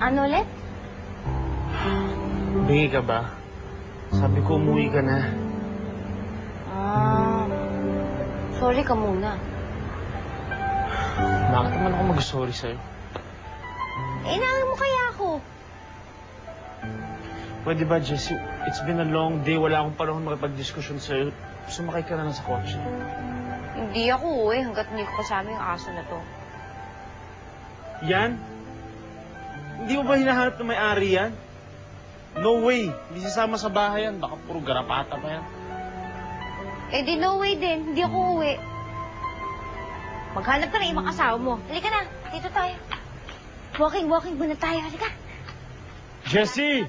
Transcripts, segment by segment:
Ano ulit? Bingi ka ba? Sabi ko umuwi ka na. Sorry ka muna. Bakit naman ako mag-sorry sa'yo? Inawin mo kaya ako? Pwede ba, Jessie? It's been a long day. Wala akong panahon makipag-diskusyon sa'yo. Sumakay ka na lang sa kotse. Hindi ako uwi hanggat hindi ko kasama yung aso na to. Yan? Hindi mo ba hinahanap na may-ari yan? No way. Hindi sasama sa bahay yan. Baka puro garapata pa yan. Eh di no way din. Hindi ako uwi. Maghanap ka na ibang asawa mo. Halika na. Dito tayo. Walking muna tayo. Halika. Jessie!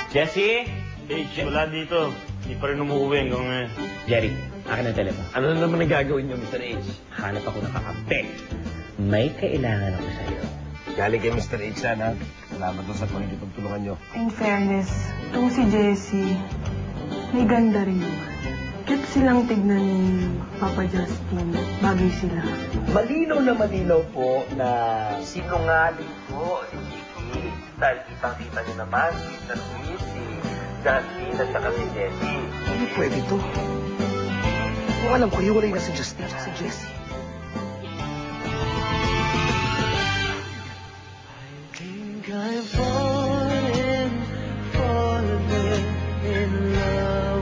Jessie? Wala dito. Hindi pa rin umuwi hanggang ngayon. Jerry, akin ang telepono. Ano na naman ang gagawin niyo, Mr. H? Hanap ako ng kakampi. May kailangan ako sa'yo. Galing kay Mr. H yan, ha? Salamat doon sa pagtulungan niyo. In fairness, itong si Jessie, may ganda rin naman. Cute silang tignan ni Papa Justin. Bagay sila. Malinaw na malinaw po na sinungaling po si Vicky. Dahil kitang-kita niyo naman, na si Justin at saka si Jessie. Hindi pwede to. Kung alam ko, hiwalay na si Justin at si Jessie.